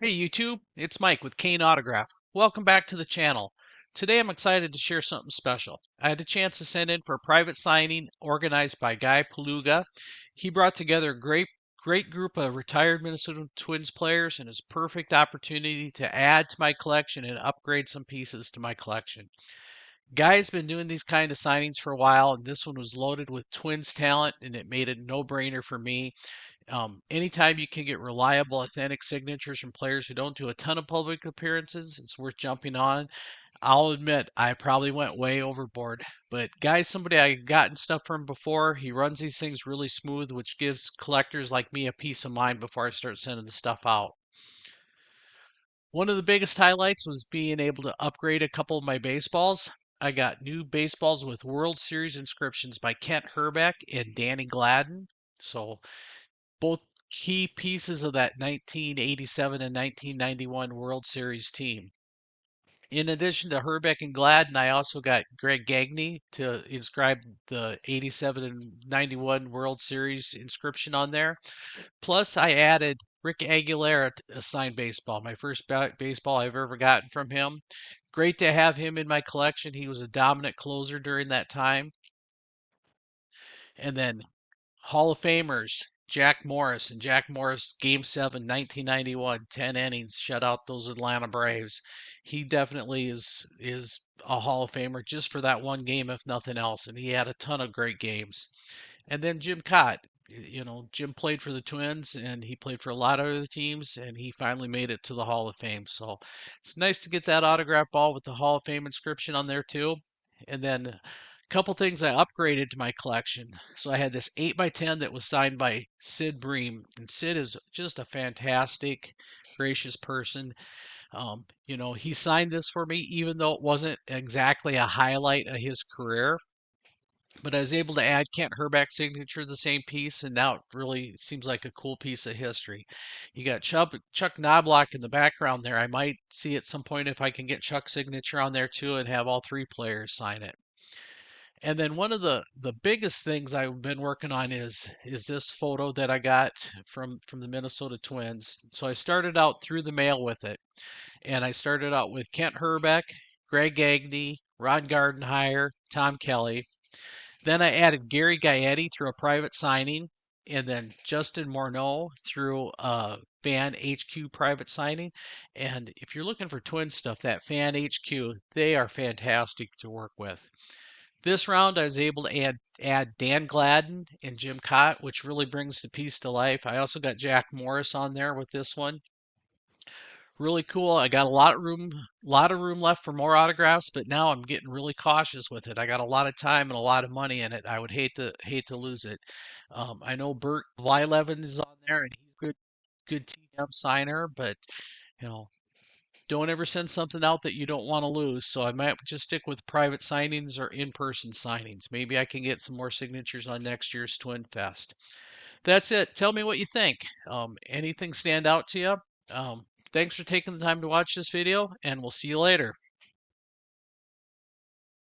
Hey YouTube, it's Mike with Kane Autograph. Welcome back to the channel. Today I'm excited to share something special. I had a chance to send in for a private signing organized by Guy Paluga. He brought together a great group of retired Minnesota Twins players and it's a perfect opportunity to add to my collection and upgrade some pieces to my collection. Guy's been doing these kind of signings for a while and this one was loaded with Twins talent and it made it no-brainer for me. Anytime you can get reliable, authentic signatures from players who don't do a ton of public appearances, it's worth jumping on. I'll admit I probably went way overboard, but Guy's somebody I've gotten stuff from before. He runs these things really smooth, which gives collectors like me a peace of mind before I start sending the stuff out. One of the biggest highlights was being able to upgrade a couple of my baseballs. I got new baseballs with World Series inscriptions by Kent Hrbek and Danny Gladden. So both key pieces of that 1987 and 1991 World Series team. In addition to Herbeck and Gladden, I also got Greg Gagne to inscribe the 87 and 91 World Series inscription on there. Plus, I added Rick Aguilera, a signed baseball, my first baseball I've ever gotten from him. Great to have him in my collection. He was a dominant closer during that time. And then Hall of Famers, Jack Morris, and Jack Morris, Game 7, 1991, 10 innings, shut out those Atlanta Braves. He definitely is a Hall of Famer just for that one game, if nothing else. And he had a ton of great games. And then Jim Cott. Jim played for the Twins and he played for a lot of other teams and he finally made it to the Hall of Fame. So it's nice to get that autograph ball with the Hall of Fame inscription on there too. And then a couple things I upgraded to my collection. So I had this 8x10 that was signed by Sid Bream. And Sid is just a fantastic, gracious person. He signed this for me even though it wasn't exactly a highlight of his career. But I was able to add Kent Hrbek's signature to the same piece, and now it really seems like a cool piece of history. You got Chuck Knobloch in the background there. I might see at some point if I can get Chuck's signature on there too and have all three players sign it. And then one of the biggest things I've been working on is this photo that I got from the Minnesota Twins. So I started out through the mail with it, and I started out with Kent Hrbek, Greg Gagne, Ron Gardenhire, Tom Kelly. Then I added Gary Gaetti through a private signing, and then Justin Morneau through a Fan HQ private signing. And if you're looking for twin stuff, that Fan HQ, they are fantastic to work with. This round, I was able to add Dan Gladden and Jim Cott, which really brings the piece to life. I also got Jack Morris on there with this one. Really cool. I got a lot of room left for more autographs, but now I'm getting really cautious with it. I got a lot of time and a lot of money in it. I would hate to lose it. I know Bert Blyleven is on there, and he's good TM signer, but you know, don't ever send something out that you don't want to lose. So I might just stick with private signings or in-person signings. Maybe I can get some more signatures on next year's Twin Fest. That's it. Tell me what you think. Anything stand out to you? Thanks for taking the time to watch this video, and we'll see you later.